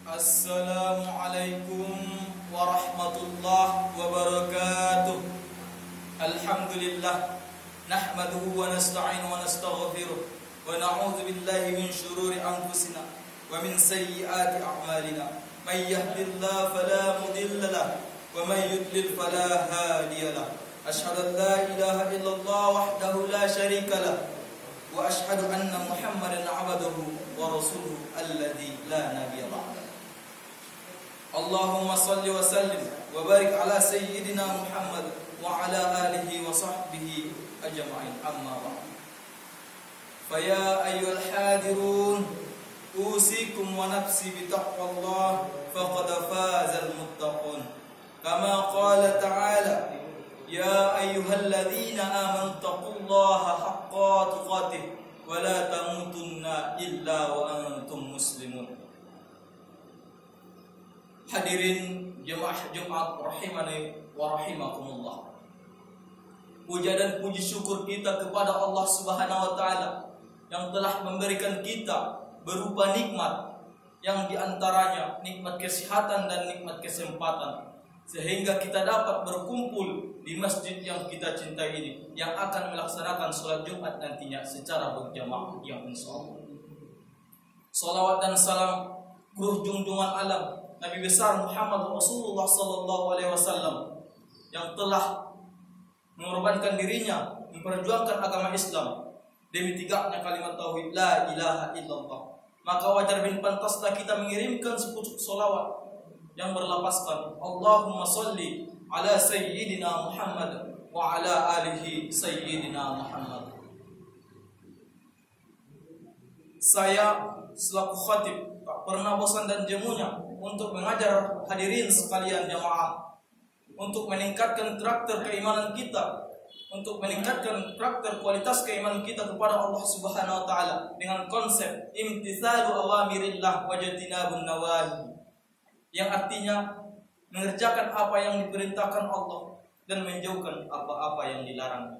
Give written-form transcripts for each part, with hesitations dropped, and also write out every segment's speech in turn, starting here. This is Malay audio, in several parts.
Assalamualaikum warahmatullahi wabarakatuh. Alhamdulillah nahmaduhu wa nasta'inu wa nastaghfiruh wa na'udzu billahi min shururi anfusina wa min sayyiati a'malina. May yahdihillahu fala mudilla lahu wa may yudlil fala hadiya lahu. Asyhadu an la ilaha illallah wahdahu la syarika lahu wa asyhadu anna Muhammadan 'abduhu wa rasuluhu alladzi la nabiyya ba'dahu. Allahumma salli wa sallim wa barik ala sayyidina Muhammad wa ala alihi wa sahbihi ajma'in, amma ba'd. Faya ayyuhal hadirun, usikum wa nafsi bi taqwallah faqad fazal muttaqun. Kama qala ta'ala, ya ayyuhalladzina amanu taqullaha haqqa tuqatih wa la tamutunna illa wa antum muslimun. Hadirin jemaah Jumat rahimani wa rahimakumullah. Puja dan puji syukur kita kepada Allah Subhanahu wa taala yang telah memberikan kita berupa nikmat, yang diantaranya nikmat kesehatan dan nikmat kesempatan, sehingga kita dapat berkumpul di masjid yang kita cintai ini, yang akan melaksanakan sholat Jumat nantinya secara berjamaah yang insyaallah. Salawat dan salam ruh junjungan alam Nabi besar Muhammad Rasulullah sallallahu alaihi wasallam yang telah mengorbankan dirinya memperjuangkan agama Islam demi tegaknya kalimat tauhid la ilaha illallah. Maka wajar bin pantaslah kita mengirimkan sepucuk solawat yang berlapaskan Allahumma salli ala sayyidina Muhammad wa ala alihi sayyidina Muhammad. Saya selaku khatib tak pernah bosan dan jemunya untuk mengajar hadirin sekalian jamaah, untuk meningkatkan karakter keimanan kita, untuk meningkatkan karakter kualitas keimanan kita kepada Allah Subhanahu wa taala dengan konsep imtithalu awamirillah wa jatinabun nawahi, yang artinya mengerjakan apa yang diperintahkan Allah dan menjauhkan apa-apa yang dilarang.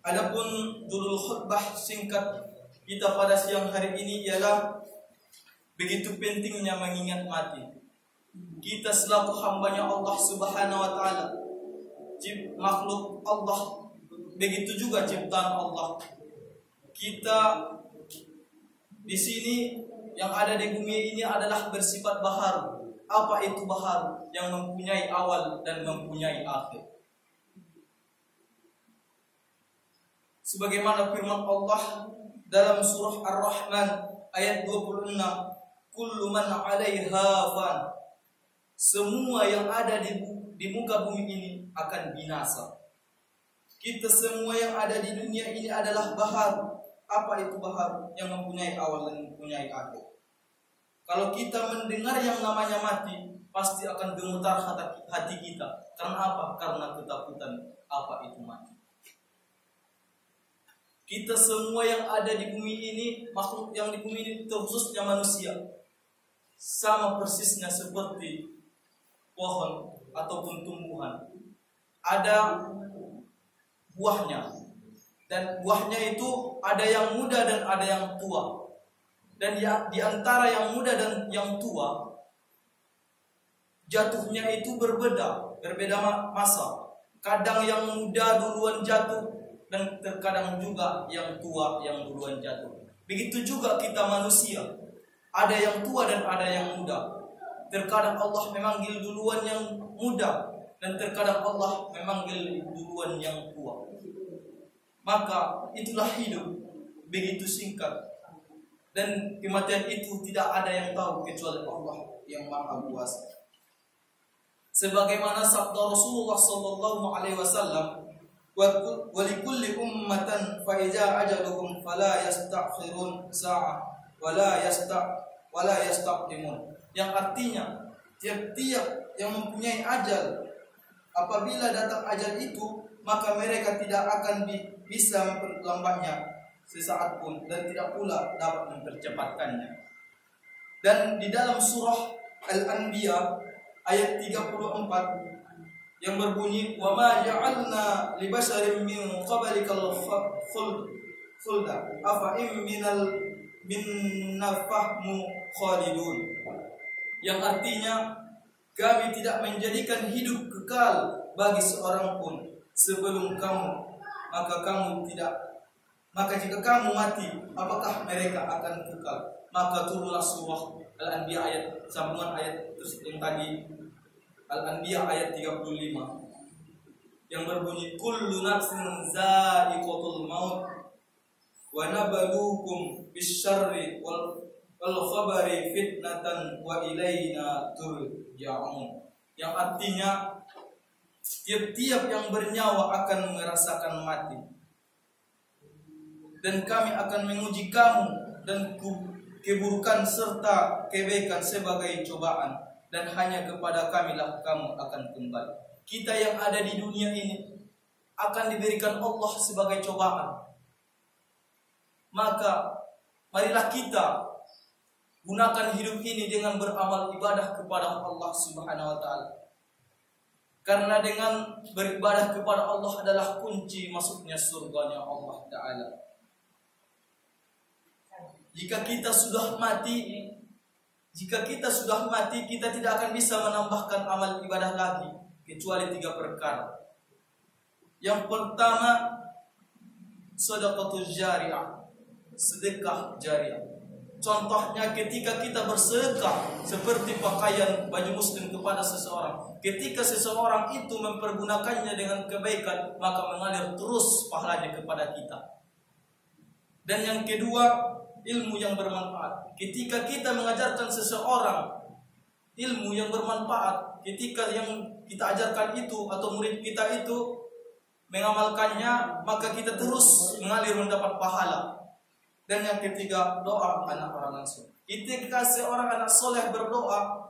Adapun judul khutbah singkat kita pada siang hari ini ialah begitu pentingnya mengingat mati. Kita selaku hambanya Allah Subhanahu wa taala, makhluk Allah, begitu juga ciptaan Allah. Kita di sini yang ada di bumi ini adalah bersifat bahar. Apa itu bahar? Yang mempunyai awal dan mempunyai akhir. Sebagaimana firman Allah dalam surah Ar-Rahman ayat 26, kullu man 'alaiha fan. Semua yang ada di muka bumi ini akan binasa. Kita semua yang ada di dunia ini adalah bahar. Apa itu bahar? Yang mempunyai awal dan mempunyai akhir. Kalau kita mendengar yang namanya mati, pasti akan gemetar hati kita. Karena apa? Karena ketakutan apa itu mati. Kita semua yang ada di bumi ini, makhluk yang di bumi ini terkhususnya manusia, sama persisnya seperti pohon ataupun tumbuhan. Ada buahnya, dan buahnya itu ada yang muda dan ada yang tua. Dan di antara yang muda dan yang tua, jatuhnya itu berbeda masa. Kadang yang muda duluan jatuh, dan terkadang juga yang tua yang duluan jatuh. Begitu juga kita manusia, ada yang tua dan ada yang muda. Terkadang Allah memanggil duluan yang muda, dan terkadang Allah memanggil duluan yang tua. Maka itulah hidup, begitu singkat, dan kematian itu tidak ada yang tahu kecuali Allah yang Maha Kuasa. Sebagaimana sabda Rasulullah sallallahu alaihi wasallam, walikulli ummatan fa idza ajaluhum fala yastakhirun sa'ah wala yastaqdimun, yang artinya tiap-tiap yang mempunyai ajal, apabila datang ajal itu, maka mereka tidak akan bisa memperlambatnya sesaat pun, dan tidak pula dapat mempercepatkannya. Dan di dalam surah Al-Anbiya ayat 34 yang berbunyi, wa ma ja'alna li basharin min qablikal khulda afa in minal minna fahmu khalidun, yang artinya kami tidak menjadikan hidup kekal bagi seorang pun sebelum kamu, maka jika kamu mati, apakah mereka akan kekal? Maka turunlah surah Al-Anbiya ayat sambungan ayat terus yang tadi, Al-Anbiya ayat 35 yang berbunyi kullu nafsin za'iqatul maut wa nabluukum bisyarri wal khabari fitnatan wa ilaina turja'un, yang artinya tiap-tiap yang bernyawa akan merasakan mati, dan kami akan menguji kamu dan keburukan serta kebaikan sebagai cobaan, dan hanya kepada kamilah kamu akan kembali. Kita yang ada di dunia ini akan diberikan Allah sebagai cobaan. Maka marilah kita gunakan hidup ini dengan beramal ibadah kepada Allah Subhanahu wa taala. Karena dengan beribadah kepada Allah adalah kunci masuknya surganya Allah taala. Jika kita sudah mati, kita tidak akan bisa menambahkan amal ibadah lagi kecuali 3 perkara. Yang pertama, sedekah jariah, sedekah jariah. Contohnya ketika kita bersedekah seperti pakaian baju muslim kepada seseorang, ketika seseorang itu mempergunakannya dengan kebaikan, maka mengalir terus pahalanya kepada kita. Dan yang kedua, ilmu yang bermanfaat. Ketika kita mengajarkan seseorang ilmu yang bermanfaat, ketika yang kita ajarkan itu atau murid kita itu mengamalkannya, maka kita terus mengalir mendapat pahala. Dan yang ketiga, doa anak orang soleh. Ketika seorang anak soleh berdoa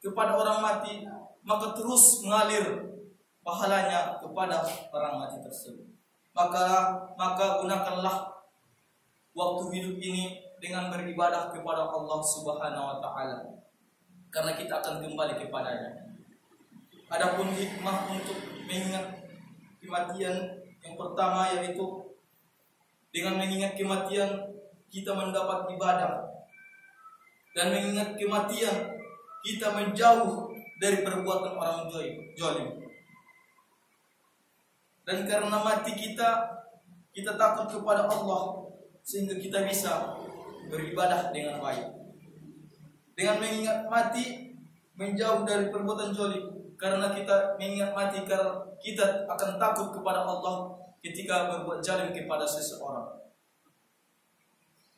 kepada orang mati, maka terus mengalir pahalanya kepada orang mati tersebut. Maka gunakanlah waktu hidup ini dengan beribadah kepada Allah Subhanahu wa taala, karena kita akan kembali kepadanya. Adapun hikmah untuk mengingat kematian, yang pertama yaitu dengan mengingat kematian kita mendapat ibadah, dan mengingat kematian kita menjauh dari perbuatan orang zalim. Dan karena mati kita takut kepada Allah, sehingga kita bisa beribadah dengan baik. Dengan mengingat mati menjauh dari perbuatan zalim, karena kita mengingat mati karena kita akan takut kepada Allah ketika berbuat zalim kepada seseorang.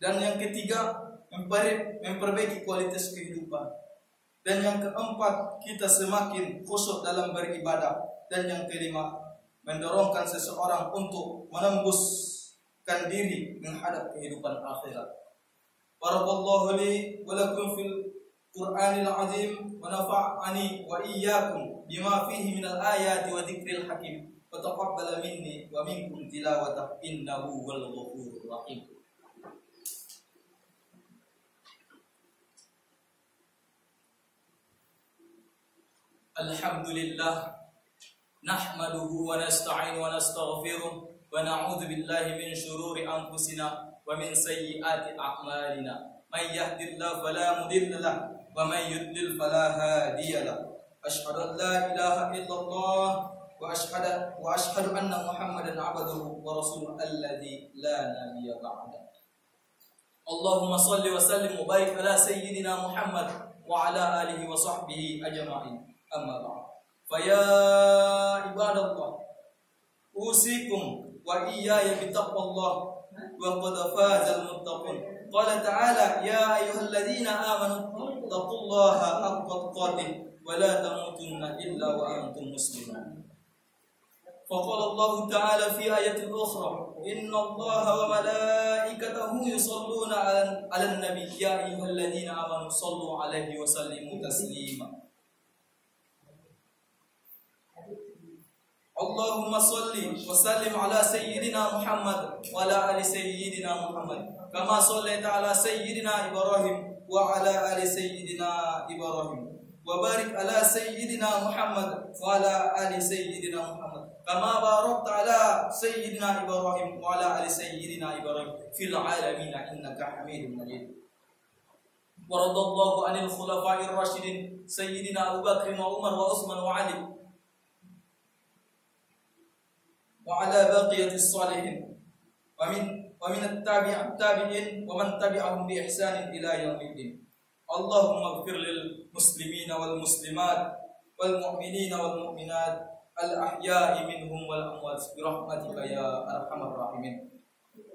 Dan yang ketiga, memperbaiki kualitas kehidupan. Dan yang keempat, kita semakin khusyuk dalam beribadah. Dan yang kelima, mendorongkan seseorang untuk menembuskan diri menghadap kehidupan akhirat. Barakallahu li wa lakum fil Qur'anil azim wa nafa'ani wa iyyakum bima fihi minal ayati wa dzikril hakim. Wa taqabbal minni wa minkum tilawatah innahu wal ghafurur rahim. Alhamdulillah nahmaduhu wa nasta'inu wa nastaghfiruh wa na'udzu billahi min shururi anfusina wa min sayyiati a'malina. May yahdihillahu fala mudilla lahu wa may yudlil fala hadiya lahu. Asyhadu an la ilaha illallah wa asyhadu anna Muhammadan 'abduhu wa rasuluhu alladzi la nabiyya ba'da. Allahumma shalli wa sallim wa barik ala sayyidina Muhammad wa ala alihi wa sahbihi ajma'in. Amma ba'd. Fa ya ibadallah, usikum wa iyaya bittaqwallah wa qad fazal muttaqun. Qala ta'ala ya ayyuhalladzina amanu taqullaha haqqa tuqatih wa la tamutunna illa wa antum muslimun. فقال الله تعالى في آية أخرى إن الله وملائكته يصلون على النبي يا أيها الذين آمنوا صلوا عليه وسلموا تسليما. اللهم صل وسلم على سيدنا محمد وعلى آل سيدنا محمد كما صليت على سيدنا إبراهيم وعلى آل سيدنا إبراهيم وبارك على سيدنا محمد وعلى آل سيدنا محمد كما باركت على سيدنا إبراهيم وعلى آل سيدنا إبراهيم في العالمين إنك حميد مجيد. ورضى الله عن الخلفاء الراشدين سيدنا أبو بكر وعمر وعثمان وعلي وعلى بقية الصالحين ومن التابعين ومن تبعهم بإحسان إلى يوم الدين. اللهم اغفر للمسلمين والمسلمات والمؤمنين والمؤمنات الأحياء منهم والأموات برحمتك يا أرحم الراحمين.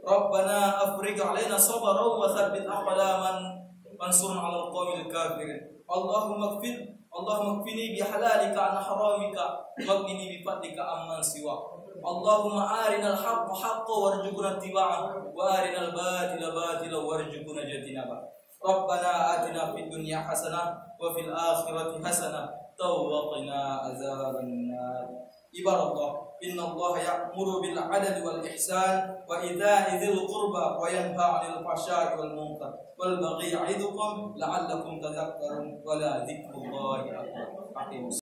ربنا أفرج علينا صبرا وثبت أقداما وانصرنا على القوم الكافرين. اللهم اكفني بحلالك عن حرامك واغنني بفضلك عمن سواك. اللهم أرنا الحق حقا وارزقنا اتباعه وأرنا الباطل باطلا وارزقنا اجتنابه. ربنا آتنا في الدنيا حسنة وفي الآخرة حسنة وقنا عذاب النار. عباد الله إن الله يأمر بالعدل والإحسان وإيتاء ذي القربى وينهى عن الفحشاء والمنكر والبغي يعظكم لعلكم تذكرون ولا ذكر الله أكبر.